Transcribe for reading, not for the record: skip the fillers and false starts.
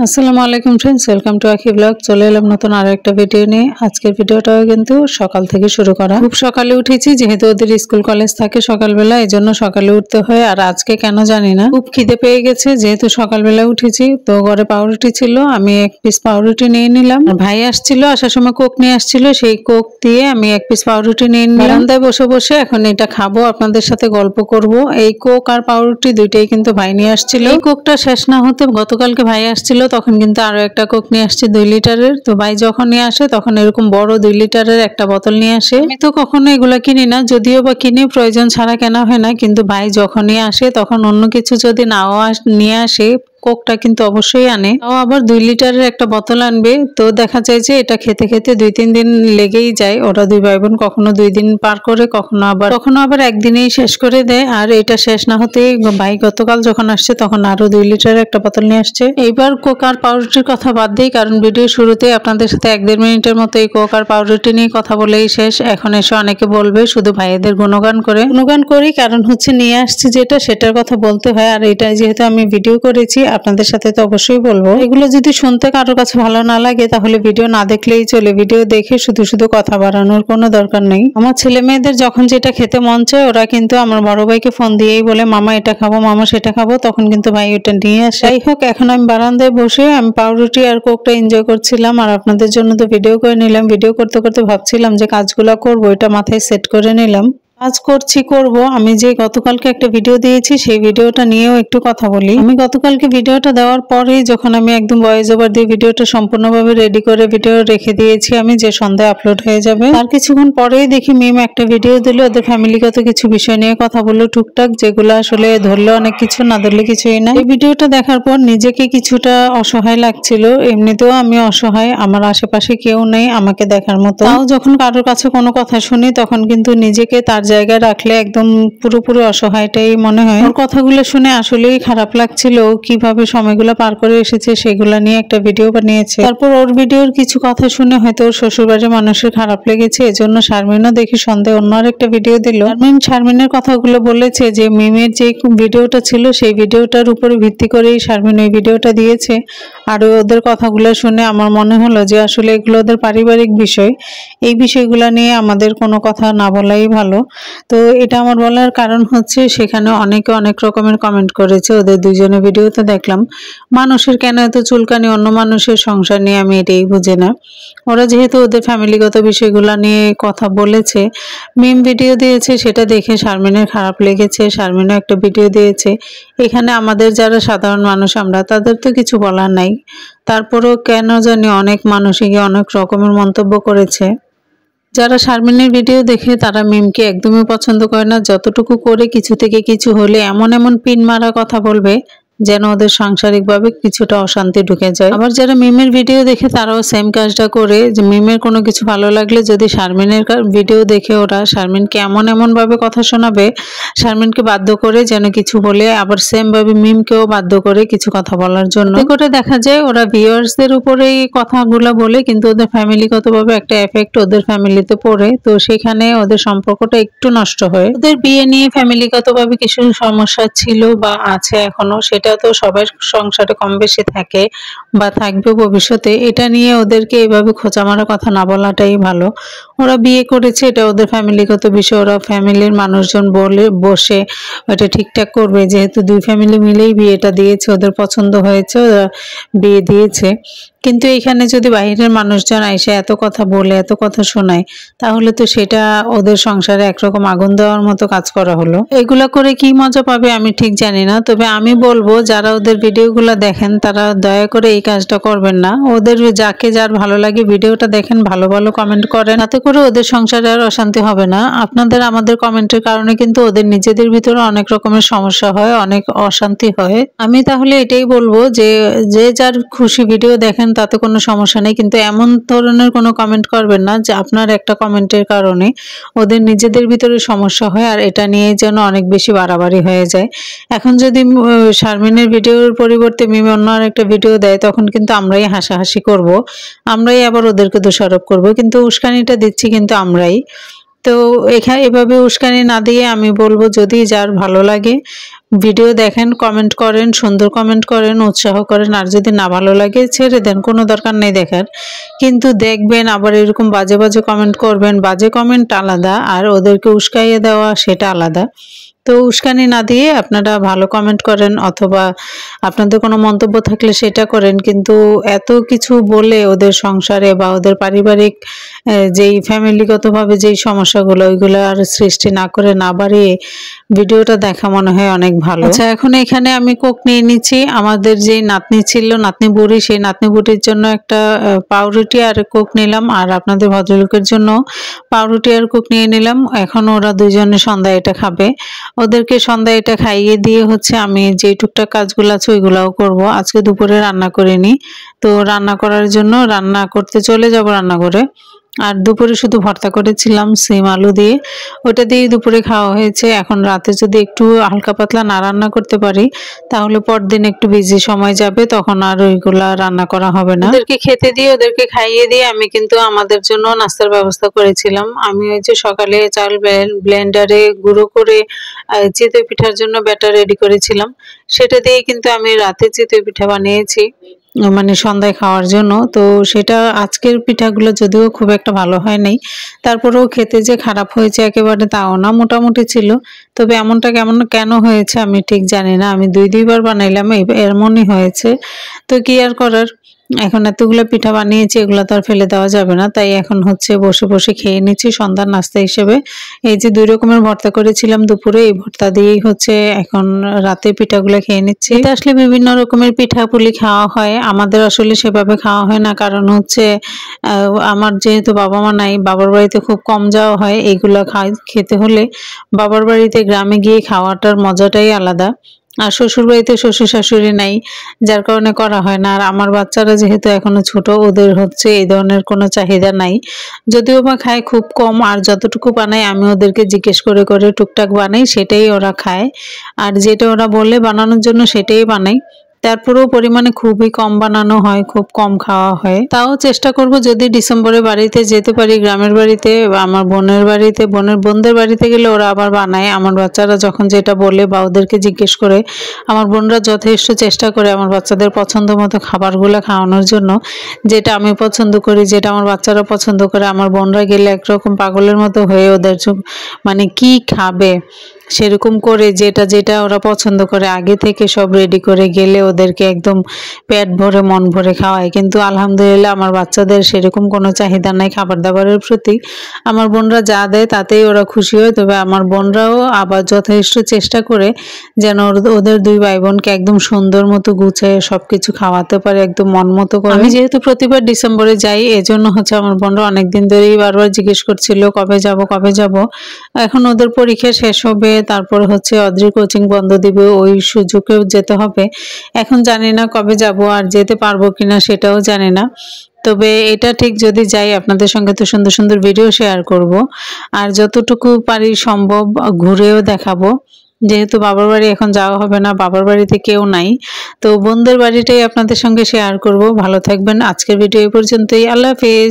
আসসালামু আলাইকুম friends, welcome to আখি ব্লগ। চলে এলাম নতুন আরো একটা ভিডিও নিয়ে। আজকের ভিডিওটাও কিন্তু সকাল থেকে শুরু করা। খুব সকালে উঠেছি, যেহেতু ওদের স্কুল কলেজ থাকে সকালবেলা, এজন্য সকালে উঠতে হয়। আর আজকে কেন জানি না খুব খিদে পেয়ে গেছে, যেহেতু সকালবেলা উঠেছি। তো ঘরে পাউরুটি ছিল, আমি এক পিস পাউরুটি নিয়ে নিলাম। আর ভাই আসছিল, আসার সময় কোক নিয়ে আসছিল, সেই কোক দিয়ে আমি এক পিস পাউরুটি নিয়ে নিলাম। বারান্দায় বসে বসে এখন এটা খাবো, আপনাদের সাথে গল্প করব। এই কোক আর পাউরুটি দুইটাই কিন্তু ভাই নিয়ে আসছিল। এই কোকটা শেষ না হতে গতকালকে ভাই আসছিল, তখন কিন্তু আরো একটা কোক নিয়ে আসছে 2 লিটারের। তো ভাই যখন নিয়ে আসে তখন এরকম বড় 2 লিটারের একটা বোতল নিয়ে আসে। আমি তো কখনো এগুলা কিনি না, যদিও বা কিনি প্রয়োজন ছাড়া কেনা হয় না, কিন্তু ভাই যখনই আসে তখন অন্য কিছু যদি নাও নিয়ে আসে, কোকটা কিন্তু অবশ্যই আনে। তাও আবার 2 লিটারের একটা বোতল আনবে। তো দেখা যায় যে এটা খেতে খেতে 2-3 দিন লেগেই যায়। ওরা দুই ভাই বোন কখনো 2 দিন পার করে, কখনো আবার একদিনেই শেষ করে দেয়। আর এটা শেষ না হতেই ভাই গতকাল যখন আসছে তখন আরো 2 লিটারের একটা বোতল নিয়ে আসছে। এইবার কোক আর পাউরুটির কথা বাদ দিই, কারণ ভিডিও শুরুতে আপনাদের সাথে 1-1.5 মিনিটের মতো এই কোক আর পাউরুটি নিয়ে কথা বলেই শেষ। এখন এসে অনেকে বলবে শুধু ভাইয়েদের গুণগান করি, কারণ হচ্ছে নিয়ে আসছে যেটা সেটার কথা বলতে হয়। আর এটা যেহেতু আমি ভিডিও করেছি আপনাদের সাথে, তো অবশ্যই বলবো। এগুলো যদি শুনতে কারোর কাছে ভালো না লাগে তাহলে ভিডিও না দেখলেই চলে। ভিডিও দেখে শুধু শুধু কথা বাড়ানোর কোনো দরকার নেই। আমার ছেলে মেয়েদের যখন যেটা খেতে মন চায়, ওরা কিন্তু আমার বড় ভাইকে ফোন দিয়েই বলে মামা এটা খাবো, মামা সেটা খাবো, তখন কিন্তু ভাই ওটা নিয়ে আসে। যাই হোক, এখন আমি বারান্দায় বসে আমি পাউরুটি আর কোকটা এনজয় করছিলাম, আর আপনাদের জন্য তো ভিডিও করে নিলাম। ভিডিও করতে করতে ভাবছিলাম যে কাজগুলো করবো, এটা মাথায় সেট করে নিলাম। কাজ করব। আমি যে গতকালকে একটা ভিডিও দিয়েছি সেই ভিডিওটা নিয়েও একটু কথা বলি। আমি গতকালকে ভিডিওটা দেওয়ার পরেই যখন আমি একদম ভয়েস ওভার দিয়ে ভিডিওটা সম্পূর্ণভাবে রেডি করে ভিডিও রেখে দিয়েছি আমি, যে সন্ধ্যায় আপলোড হয়ে যাবে, তার কিছুক্ষণ পরেই দেখি মিম একটা ভিডিও দিল। ওদের ফ্যামিলিগত কিছু বিষয় নিয়ে কথা বললো টুকটাক, যেগুলো আসলে ধরলে অনেক কিছু, না ধরলে কিছুই না। এই ভিডিওটা দেখার পর নিজেকে কিছুটা অসহায় লাগছিল। এমনিতেও আমি অসহায়, আমার আশেপাশে কেউ নেই আমাকে দেখার মতো। তাও যখন কারোর কাছে কোনো কথা শুনি তখন কিন্তু নিজেকে তার জায়গায় রাখলে একদম পুরোপুরি অসহায়টাই মনে হয়। ওর কথাগুলো শুনে আসলেই খারাপ লাগছিল। কিভাবে সময়গুলো পার করে এসেছে সেগুলো নিয়ে একটা ভিডিও বানিয়েছে। তারপর ওর ভিডিওর কিছু কথা শুনে হয়তো ওর শ্বশুরবাড়ির মানুষের খারাপ লেগেছে, এজন্য শারমিনও দেখি সন্ধ্যায় অন্য আরেকটা ভিডিও দিল। শারমিনের কথাগুলো বলেছে যে মিমের যে ভিডিওটা ছিল সেই ভিডিওটার উপরে ভিত্তি করেই শারমিন ওই ভিডিওটা দিয়েছে। আর ওদের কথাগুলো শুনে আমার মনে হলো যে আসলে এগুলো ওদের পারিবারিক বিষয়, এই বিষয়গুলো নিয়ে আমাদের কোনো কথা না বলাই ভালো। তো এটা আমার বলার কারণ হচ্ছে সেখানে অনেকে অনেক রকমের কমেন্ট করেছে ওদের দুইজনের ভিডিওতে দেখলাম। মানুষের কেন এত চুলকানি অন্য মানুষের সংসার নিয়ে, আমি এটাই বুঝি না। ওরা যেহেতু ওদের ফ্যামিলিগত বিষয়গুলো নিয়ে কথা বলেছে, মিম ভিডিও দিয়েছে, সেটা দেখে শারমিনের খারাপ লেগেছে। শারমিনও একটা ভিডিও দিয়েছে। এখানে আমাদের যারা সাধারণ মানুষ আমরা, তাদের তো কিছু বলার নাই। তারপরেও কেন জানি অনেক মানুষই অনেক রকমের মন্তব্য করেছে। যারা শারমিনের ভিডিও দেখে তারা মিমকে একদমই পছন্দ করে না। যতটুকু করে কিছু থেকে কিছু হলে এমন পিন মারা কথা বলবে যেন ওদের সাংসারিকভাবে কিছুটা অশান্তি ঢুকে যায়। আবার যারা মিমের ভিডিও দেখে তারাও সেম কাজটা করে, যে মিমের কোনো কিছু ভালো লাগলে যদি শারমিনের ভিডিও দেখে ওরা শারমিনকে এমন ভাবে কথা শোনাবে, শারমিনকে বাধ্য করে যেন কিছু বলে, আবার সেম ভাবে মিমকেও বাধ্য করে কিছু কথা বলার জন্য। করে দেখা যায় ওরা ভিউয়ার্সদের উপরেই কথাগুলো বলে, কিন্তু ওদের ফ্যামিলিগতভাবে একটা এফেক্ট ওদের ফ্যামিলিতে পড়ে। তো সেখানে ওদের সম্পর্কটা একটু নষ্ট হয়। ওদের বিয়ে নিয়ে ফ্যামিলিগতভাবে কিছু সমস্যা ছিল বা আছে এখনো, সেটা তো সবার সংসারে কম বেশি থাকে বা থাকবে ভবিষ্যতে। এটা নিয়ে ওদেরকে এইভাবে খোঁচা মারা কথা না বলাটাই ভালো। ওরা বিয়ে করেছে, এটা ওদের ফ্যামিলিগত বিষয়, ওরা ফ্যামিলির মানুষজন বলে বসে এটা ঠিকঠাক করবে। যেহেতু দুই ফ্যামিলি মিলেই বিয়েটা দিয়েছে, ওদের পছন্দ হয়েছে, ওরা বিয়ে দিয়েছে। কিন্তু এখানে যদি বাইরের মানুষজন এসে এত কথা বলে, এত কথা শোনায়, তাহলে তো সেটা ওদের সংসারে একরকম আগুন দেওয়ার মতো কাজ করা হলো। এগুলা করে কি মজা পাবে আমি ঠিক জানি না। তবে আমি বলবো যারা ওদের ভিডিওগুলো দেখেন তারা দয়া করে এই কাজটা করবেন না। ওদের যাকে যার ভালো লাগে ভিডিওটা দেখেন, ভালো ভালো কমেন্ট করেন, তাতে করে ওদের সংসারে আর অশান্তি হবে না। আপনাদের আমাদের কমেন্টের কারণে কিন্তু ওদের নিজেদের ভিতরে অনেক রকমের সমস্যা হয়, অনেক অশান্তি হয়। আমি তাহলে এটাই বলবো যে যে যার খুশি ভিডিও দেখেন, তাতে কোনো সমস্যা নেই, কিন্তু এমন ধরনের কোনো কমেন্ট করবেন না যে আপনার একটা কমেন্টের কারণে ওদের নিজেদের ভিতরে সমস্যা হয় আর এটা নিয়ে যেন অনেক বেশি বাড়াবাড়ি হয়ে যায়। এখন যদি শারমিনের ভিডিওর পরিবর্তে মিম অন্য আরেকটা ভিডিও দেয়, তখন কিন্তু আমরাই হাসাহাসি করব, আমরাই আবার ওদেরকে দোষারোপ করব, কিন্তু উস্কানিটা দিচ্ছি কিন্তু আমরাই। তো এখানে এভাবে উস্কানি না দিয়ে আমি বলবো, যদি যার ভালো লাগে ভিডিও দেখেন, কমেন্ট করেন, সুন্দর কমেন্ট করেন, উৎসাহ করেন, আর যদি না ভালো লাগে ছেড়ে দেন, কোনো দরকার নেই দেখার। কিন্তু দেখবেন আবার এরকম বাজে বাজে কমেন্ট করবেন, বাজে কমেন্ট আলাদা আর ওদেরকে উস্কাইয়ে দেওয়া সেটা আলাদা। তো উস্কানি না দিয়ে আপনারা ভালো কমেন্ট করেন, অথবা আপনাদের কোনো মন্তব্য থাকলে সেটা করেন, কিন্তু এত কিছু বলে ওদের সংসারে বা ওদের পারিবারিক যেই ফ্যামিলিগতভাবে যেই সমস্যাগুলো ওইগুলো আর সৃষ্টি না করে, না বাড়িয়ে ভিডিওটা দেখা মনে হয় অনেক ভালো। আচ্ছা, এখন এখানে আমি কোক নিয়ে নিচ্ছি। আমাদের যে নাতনি ছিল, নাতনি বুড়ি, সেই নাতনি বুড়ির জন্য একটা পাউরুটি আর কোক নিলাম, আর আপনাদের ভদ্রলোকের জন্য পাউরুটি আর কোক নিয়ে নিলাম। এখন ওরা দুইজনে সন্ধ্যায় এটা খাবে। ওদেরকে সন্ধ্যায় এটা খাইয়ে দিয়ে হচ্ছে আমি যে টুকটাক কাজগুলো আছে ওইগুলাও করব। আজকে দুপুরে রান্না করিনি, তো রান্না করার জন্য রান্না করতে চলে যাব রান্নাঘরে। আর দুপুরে শুধু ভর্তা করেছিলাম সিম আলু দিয়ে, ওটা দিয়ে দুপুরে খাওয়া হয়েছে। এখন রাতে যদি একটু হালকা পাতলা না রান্না করতে পারি তাহলে পরদিন একটু বিজি সময় যাবে, তখন আর ওইগুলা রান্না করা হবে না। ওদেরকে খেতে দিয়ে ওদেরকে খাইয়ে দিয়ে আমি কিন্তু আমাদের জন্য নাস্তার ব্যবস্থা করেছিলাম। আমি ওই যে সকালে চাল ব্লেন্ডারে গুঁড়ো করে চিতই পিঠার জন্য ব্যাটার রেডি করেছিলাম, সেটা দিয়ে কিন্তু আমি রাতে চিতই পিঠা বানিয়েছি, মানে সন্ধ্যায় খাওয়ার জন্য। তো সেটা আজকের পিঠাগুলো যদিও খুব একটা ভালো হয় নাই, তারপরেও খেতে যে খারাপ হয়েছে একেবারে তাও না, মোটামুটি ছিল। তবে এমনটা কেন হয়েছে আমি ঠিক জানি না, আমি দুইবার বানাইলাম, এমনই হয়েছে। তো কি আর করার, এখন এতগুলো পিঠা বানিয়েছি, এগুলো তো আর ফেলে দেওয়া যাবে না। তাই এখন হচ্ছে বসে বসে খেয়ে নিচ্ছি সন্ধ্যার নাস্তা হিসেবে। এই যে 2 রকমের ভর্তা করেছিলাম দুপুরে, এই ভর্তা দিয়েই হচ্ছে এখন রাতে পিঠাগুলো খেয়ে নিচ্ছি। এটা আসলে বিভিন্ন রকমের পিঠাপুলি খাওয়া হয়, আমাদের আসলে সেভাবে খাওয়া হয় না, কারণ হচ্ছে আমার যেহেতু বাবা মা নাই, বাবার বাড়িতে খুব কম যাওয়া হয়। এইগুলো খেতে হলে বাবার বাড়িতে গ্রামে গিয়ে খাওয়াটার মজাটাই আলাদা। আর শ্বশুর বাড়িতে শ্বশুর শাশুড়ি নাই, যার কারণে করা হয় না। আর আমার বাচ্চারা যেহেতু এখনো ছোট, ওদের হচ্ছে এই ধরনের কোনো চাহিদা নাই, যদিও বা খায় খুব কম। আর যতটুকু বানাই আমি ওদেরকে জিজ্ঞেস করে করে টুকটাক বানাই, সেটাই ওরা খায়। আর যেটা ওরা বলে বানানোর জন্য সেটাই বানাই। তারপরেও পরিমাণে খুবই কম বানানো হয়, খুব কম খাওয়া হয়। তাও চেষ্টা করব যদি ডিসেম্বরে বাড়িতে যেতে পারি, গ্রামের বাড়িতে, আমার বোনের বাড়িতে, বোনদের বাড়িতে গেলে ওরা আবার বানায়। আমার বাচ্চারা যখন যেটা বলে বা ওদেরকে জিজ্ঞেস করে, আমার বোনরা যথেষ্ট চেষ্টা করে আমার বাচ্চাদের পছন্দ মতো খাবারগুলো খাওয়ানোর জন্য। যেটা আমি পছন্দ করি, যেটা আমার বাচ্চারা পছন্দ করে, আমার বোনরা গেলে একরকম পাগলের মতো হয়ে ওদের মানে কি খাবে সেরকম করে যেটা যেটা ওরা পছন্দ করে আগে থেকে সব রেডি করে গেলে ওদেরকে একদম পেট ভরে মন ভরে খাওয়ায়। কিন্তু আলহামদুলিল্লাহ আমার বাচ্চাদের সেরকম কোনো চাহিদা নাই খাবার দাবারের প্রতি। আমার বোনরা যা দেয় তাতেই ওরা খুশি হয়। তবে আমার বোনরাও আবার যথেষ্ট চেষ্টা করে যেন ওদের 2 ভাই বোনকে একদম সুন্দর মতো গুছিয়ে সবকিছু খাওয়াতে পারে, একদম মন মতো করে। আমি যেহেতু প্রতিবার ডিসেম্বরে যাই, এজন্য হচ্ছে আমার বোনরা অনেকদিন ধরেই বারবার জিজ্ঞেস করছিল কবে যাব। এখন ওদের পরীক্ষা শেষ হবে, তারপর হচ্ছে অদ্রি কোচিং বন্ধ দিবে, ওই সুযোগেও যেতে হবে। এখন জানি না কবে যাব, আর যেতে পারবো কিনা সেটাও জানি না। তবে এটা ঠিক, যদি যাই আপনাদের সঙ্গে তো সুন্দর সুন্দর ভিডিও শেয়ার করব, আর যতটুকু পারি সম্ভব ঘুরেও দেখাবো। যেহেতু বাবার বাড়ি এখন যাওয়া হবে না, বাবার বাড়িতে কেউ নাই, তো বোনদের বাড়িটাই আপনাদের সঙ্গে শেয়ার করব। ভালো থাকবেন, আজকের ভিডিও এই পর্যন্তই। আল্লাহ হাফেজ।